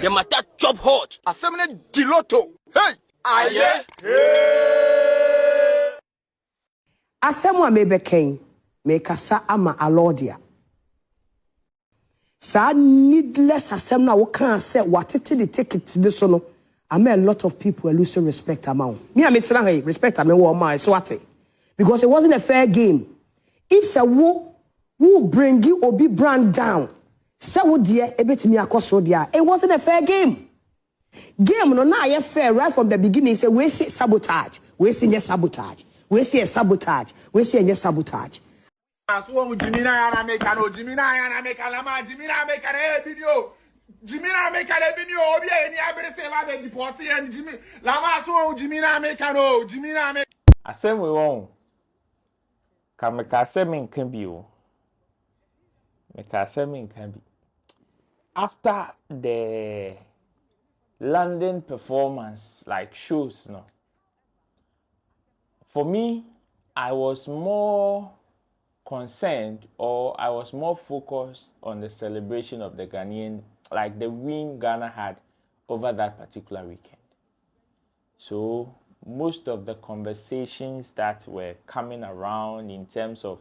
The matter chop hot. Assembly diloto. Hey! Aye! Asemwa mebekeng mekasa ama Alordia. Sa needless asem na wokan say watete the ticket to this one. I mean a lot of people are losing respect amount. Me tell hey respect am wo ma so what? Because it wasn't a fair game. If say who bring you obi brand down, say wo dear ebetimi akoso dia. It wasn't a fair game. Game no na ye fair right from the beginning. Say we see sabotage, we see sabotage. We see a sabotage. We see a sabotage. So Jimina yana make no Jimina yana make alama Jimina make a video. Jimina make a video. Obi any abere say la be deport and Jimmy. Lama so Jimina make no Jimina make. Asem we won. Ka me ka asem nkan bi o. Me ka asem nkan bi. After the London performance like shows no. For me, I was more concerned or I was more focused on the celebration of the Ghanaian, like the win Ghana had over that particular weekend. So most of the conversations that were coming around in terms of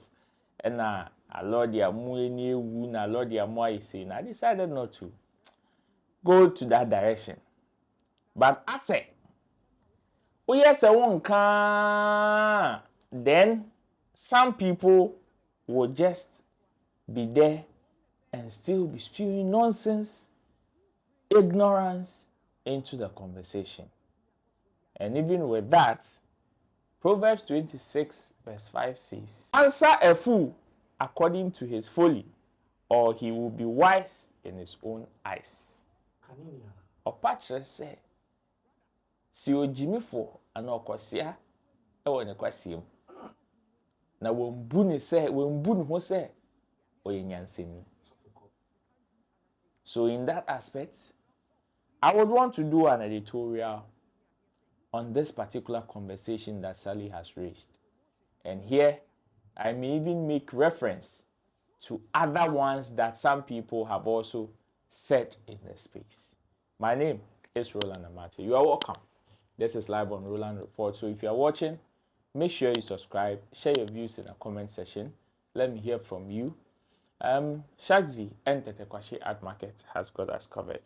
Alordia mueni wu na Alordia mo ayise, I decided not to go to that direction. But I said, oh yes, I won't come. Then some people will just be there and still be spewing nonsense, ignorance into the conversation. And even with that, Proverbs 26 verse 5 says, answer a fool according to his folly, or he will be wise in his own eyes. Opachre say, si o Jimmy for an okosia, e won ekwasiem. Na wombu ne say, wombu ne ho say, oyenyanseni. So in that aspect, I would want to do an editorial on this particular conversation that Sally has raised. And here, I may even make reference to other ones that some people have also said in the space. My name is Roland Amate. You are welcome. This is live on Roland Report. So if you are watching, make sure you subscribe, share your views in the comment section. Let me hear from you. Shagzi and Tetekwashi Art Market has got us covered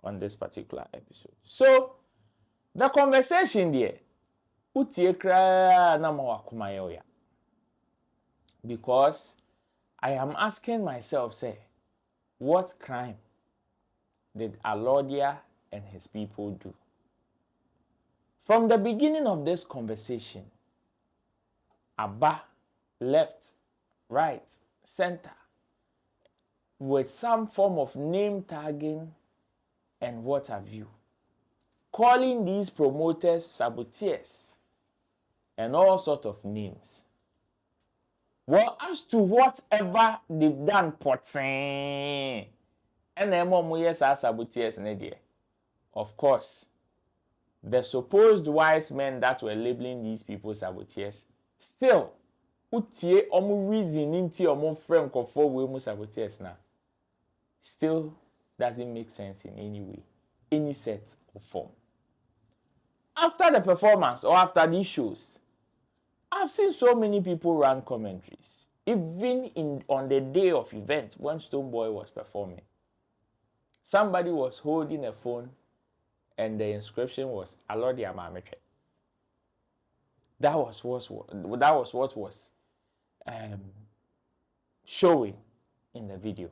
on this particular episode. So, the conversation there, because I am asking myself, say, what crime did Alordia and his people do? From the beginning of this conversation, Abba, left, right, center, with some form of name tagging and what have you, calling these promoters saboteurs and all sorts of names. Well, as to whatever they've done, and saboteurs, of course, the supposed wise men that were labeling these people saboteurs still utie omu reason inti omu frame for we mu saboteurs na still doesn't make sense in any way, any set or form. After the performance or after these shows, I've seen so many people run commentaries, even on the day of event when Stonebwoy was performing. Somebody was holding a phone and the inscription was Alordia Mametre. That was what was showing in the video.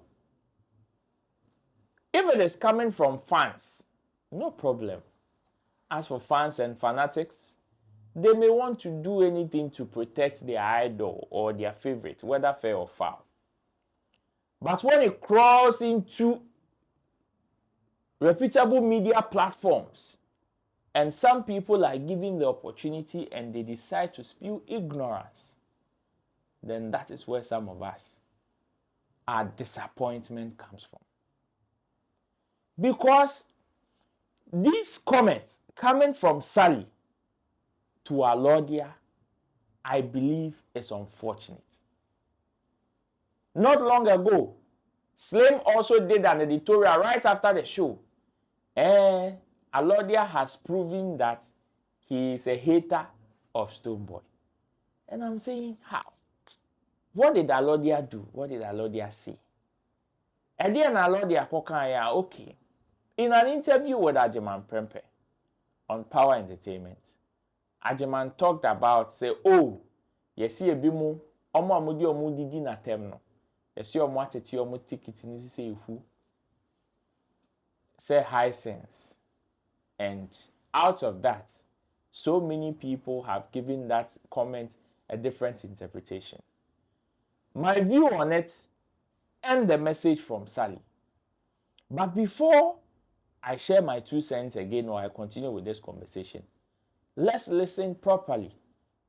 If it is coming from fans, no problem. As for fans and fanatics, they may want to do anything to protect their idol or their favorite, whether fair or foul. But when it crawls into reputable media platforms, and some people are given the opportunity and they decide to spew ignorance, then that is where some of us, our disappointment comes from. Because these comments coming from Sally to Alordia, I believe is unfortunate. Not long ago, Slim also did an editorial right after the show Alordia has proven that he is a hater of Stonebwoy. And I'm saying, how? What did Alordia do? What did Alordia say? And then Alordia kokanya, okay. In an interview with Agyeman Prempeh on Power Entertainment, Agyeman talked about, say, oh, you see a bimu, omo amudi omudidi na temno. You see omo ateti omo ticket ni say who? Say high sense. And out of that, so many people have given that comment a different interpretation. My view on it and the message from Sally. But before I share my 2 cents again or I continue with this conversation, let's listen properly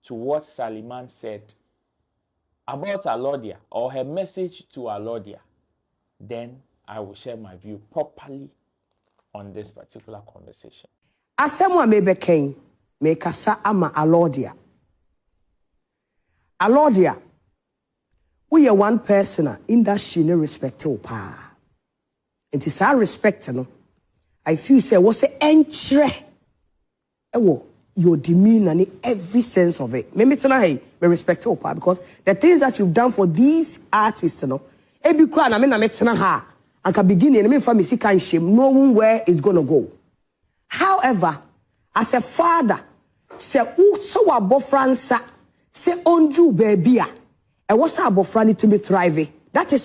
to what Sallymann said about Alordia or her message to Alordia. Then I will share my view properly on this particular conversation. Asemwa mebekeng mekasa ama Alordia. Alordia, we are one person in that she no respect pa. It is our respect no. I feel say was a entre. Ewo your demeanor in every sense of it. Me tell hey, me respect pa because the things that you've done for these artists no. Ebi kra na me tell ha. Anka beginning me fa me sika shame knowing where it's gonna go. However, as a father, say so abofransa say onju baby a was abofrani to be thriving. That is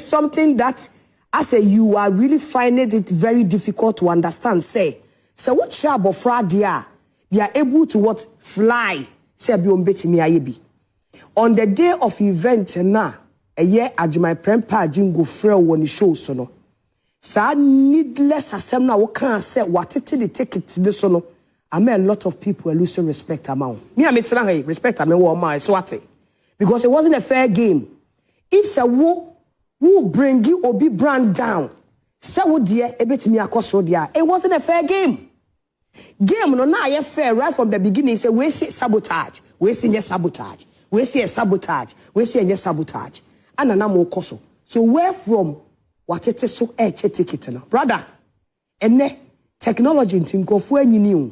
something that I say you are really finding it very difficult to understand. Say so what abofra dia they are able to what fly say bi ombeti mi ayebi. On the day of event na a year Agyeman Prempeh jingo frɛ wɔ ne show so no. Sa needless asem na wo kan say watete the ticket to this no. I mean a lot of people are losing respect amount. Me tell hey respect am wo ma so what? Because it wasn't a fair game. If say wo bring you obi brand down, say wo dear ebetimi akoso dia. It wasn't a fair game. Game no na ye fair right from the beginning. Say we say sabotage, we say sabotage, we say sabotage, we say sabotage. Anana mo koso. So where from what it is so ticket na brother ene technology nti nkofo anyini o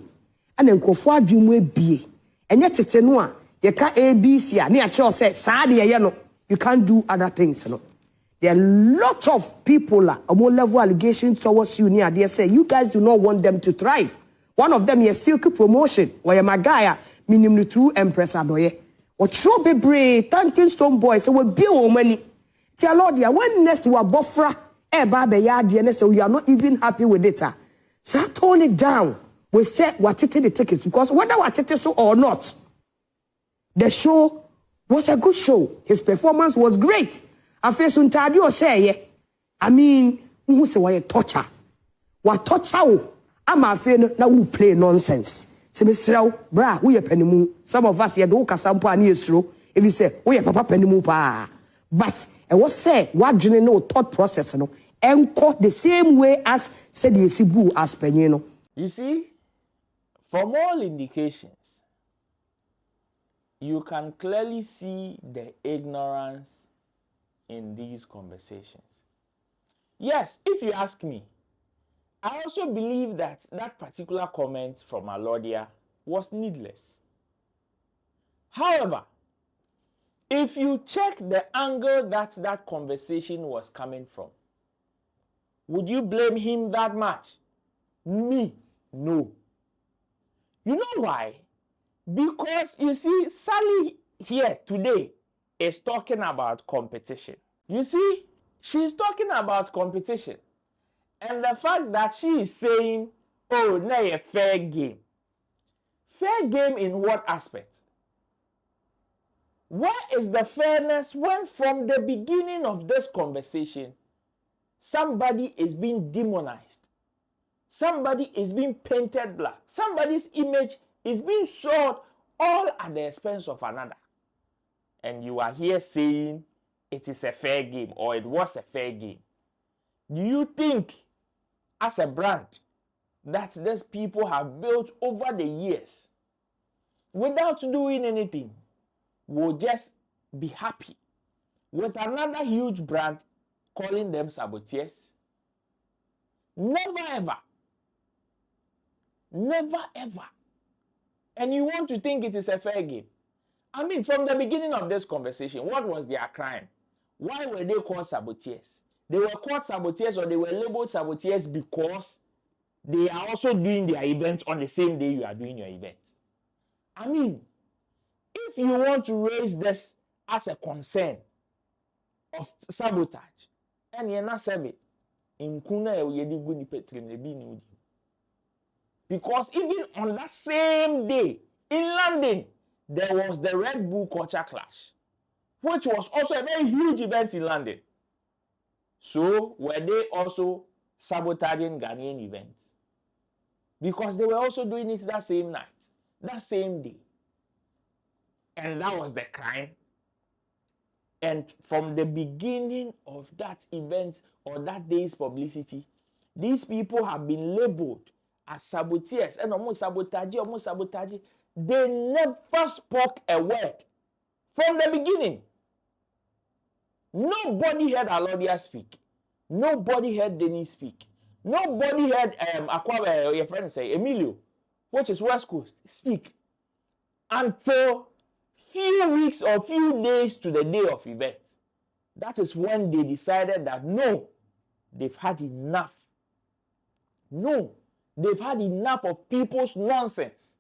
ana nkofo adwemu ebie enye tete no a ye ka abc a na ya che say saa de ye no you can't do other things no. There are a lot of people more level allegations towards you near they say you guys do not want them to thrive. One of them is silky promotion where my guy minimum through Empress Adoye or throw bebre thanking Stonebwoy so we bill money. Tell Alordia when next you are buffer baba yard so you are not even happy with it. So tone it down. We said what it the tickets because whether what it is so or not, the show was a good show. His performance was great. I feel suntadio say I mean who say why torture? What torture? I'm afraid na who play nonsense. Se Mr. Bra, we penimu. Some of us here do kasampo ani esro. If you say, we papa penimu pa. But I was say what you know thought process no enko the same way as said the sibu as penino. You see, from all indications, you can clearly see the ignorance in these conversations. Yes, if you ask me, I also believe that that particular comment from Alordia was needless. However, if you check the angle that that conversation was coming from, would you blame him that much? Me, no. You know why? Because you see, Sally here today is talking about competition. You see, she's talking about competition. And the fact that she is saying, oh, now a fair game. Fair game in what aspect? Where is the fairness when from the beginning of this conversation, somebody is being demonized? Somebody is being painted black. Somebody's image is being sold all at the expense of another. And you are here saying it is a fair game or it was a fair game. Do you think as a brand that these people have built over the years without doing anything will just be happy with another huge brand calling them saboteurs? Never ever. Never ever. And you want to think it is a fair game. I mean, from the beginning of this conversation, what was their crime? Why were they called saboteurs? They were called saboteurs or they were labeled saboteurs because they are also doing their event on the same day you are doing your event. I mean, if you want to raise this as a concern of sabotage, and you're not saying because even on that same day in London, there was the Red Bull Culture Clash, which was also a very huge event in London. So were they also sabotaging Ghanaian events? Because they were also doing it that same night, that same day. And that was the crime. And from the beginning of that event or that day's publicity, these people have been labeled as saboteurs. And almost sabotage. They never spoke a word from the beginning. Nobody heard Alordia speak. Nobody heard Dennis speak. Nobody heard your friend say Emilio, which is West Coast, speak until few weeks or few days to the day of event. That is when they decided that no, they've had enough. No, they've had enough of people's nonsense.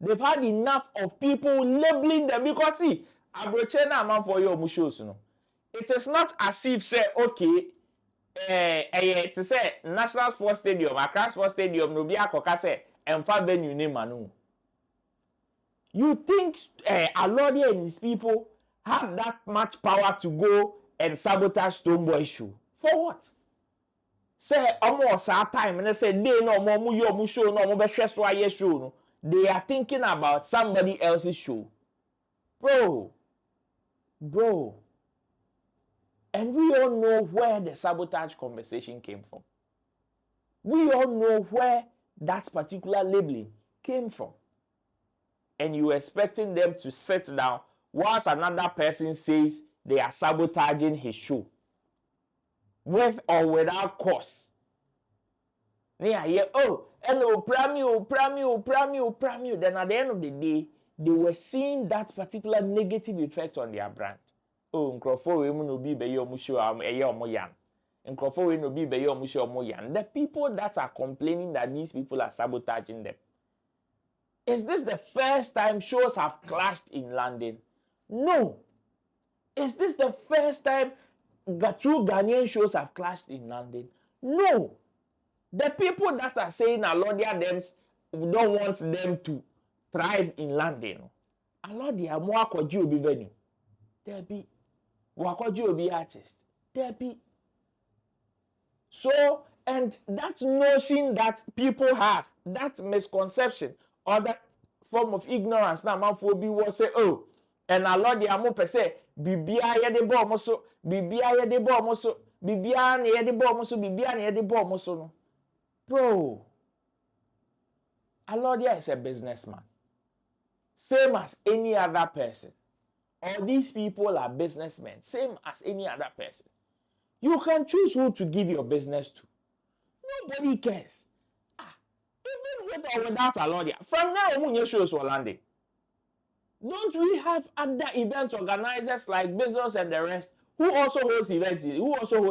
They've had enough of people labeling them because see, abrochena man for your mushows, no. It is not as if say okay. To say National Sports Stadium, Accra Sports Stadium, no be akoka say emfa venue name anu. You think Alordia and his people have that much power to go and sabotage Stonebwoy show? For what? Say almost our time and they say they no more your show no more be so aye show no. They are thinking about somebody else's show. Bro. And we all know where the sabotage conversation came from. We all know where that particular labeling came from. And you're expecting them to sit down whilst another person says they are sabotaging his show. With or without cause. Oh, and premium. Then at the end of the day, they were seeing that particular negative effect on their brand. Oh, nkrofo we mu no bi be ye omusho eye omoyan. Nkrofo we no bi be ye omusho omoyan. The people that are complaining that these people are sabotaging them. Is this the first time shows have clashed in London? No. Is this the first time true Ghanaian shows have clashed in London? No. The people that are saying Alordia them don't want them to thrive in London. Alordia mo akwaji obi venue. There be wakwaji obi artist. There be. So, and that notion that people have, that misconception or that form of ignorance now man for be was say oh and Alordia mo pese bibia ye de bo mo so bibia ye de bo mo so bibia na ye de bo mo so bibia na ye de bo mo so no. Bro, Alordia is a businessman. Same as any other person. All these people are businessmen, same as any other person. You can choose who to give your business to. Nobody cares. Even with or without Alordia, from now on, shows for landing. Don't we have other event organizers like Bezos and the rest who also hold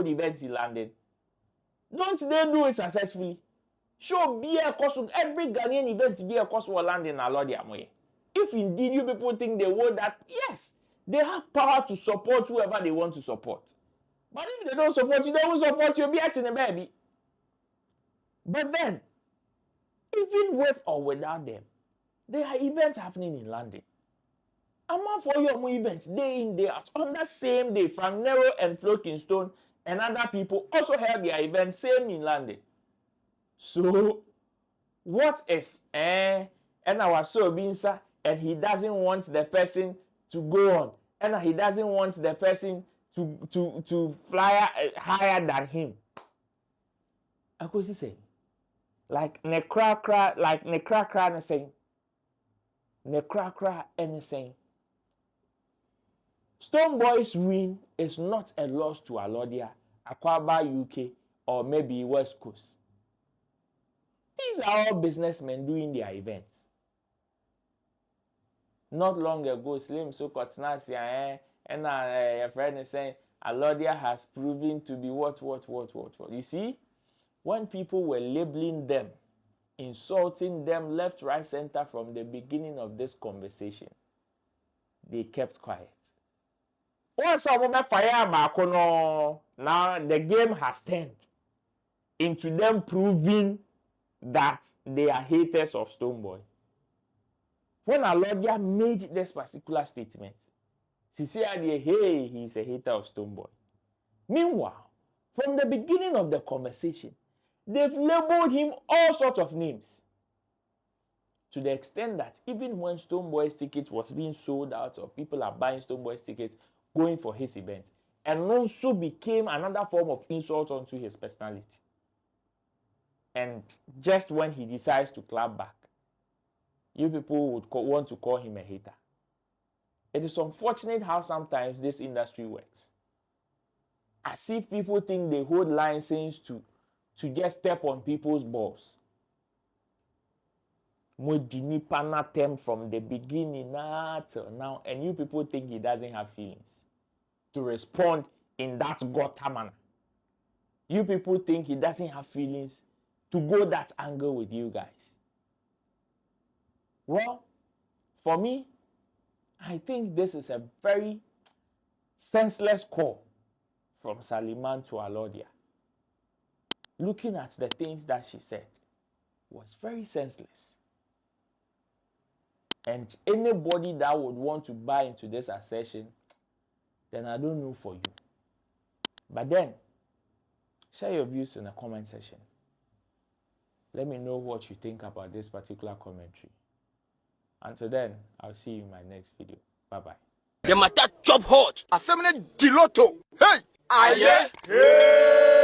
events in London? Don't they do it successfully? Sure, be a cost of every Ghanaian event be a cost for London Alordia. If indeed you people think they will that, yes, they have power to support whoever they want to support. But if they don't support you, they won't support you. Be acting a baby. But then, even with or without them, there are events happening in London. I'm not for your events day in, day out. On that same day, Frank Nero and Flokinstone and other people also held their events same in London. So, what is and our so Binsa and he doesn't want the person to go on and he doesn't want the person to fly higher than him. I could say like nekra anything. Nekra anything. Stonebwoy's win is not a loss to Alordia, Akwaba UK, or maybe West Coast. These are all businessmen doing their events. Not long ago, Slim so Kotnasia and a friend is saying Alordia has proven to be what. You see, when people were labeling them, insulting them left, right, center from the beginning of this conversation, they kept quiet. Once a woman fire Makono, now the game has turned into them proving that they are haters of Stonebwoy. When Alordia made this particular statement, she said, hey, he's a hater of Stonebwoy. Meanwhile, from the beginning of the conversation, they've labeled him all sorts of names. To the extent that even when Stonebwoy's ticket was being sold out, or people are buying Stonebwoy's tickets, going for his event, and also became another form of insult onto his personality. And just when he decides to clap back, you people would want to call him a hater. It is unfortunate how sometimes this industry works. As if people think they hold license to just step on people's balls. Modinipa from the beginning till now, and you people think he doesn't have feelings to respond in that gutter manner. You people think he doesn't have feelings to go that angle with you guys. Well, for me, I think this is a very senseless call from Sallymann to Alordia. Looking at the things that she said was very senseless. And anybody that would want to buy into this assertion, then I don't know for you. But then, share your views in the comment section. Let me know what you think about this particular commentary. Until then, I'll see you in my next video. Bye-bye. The matter chop hot. Asemene diloto. Hey! Aye! Hey!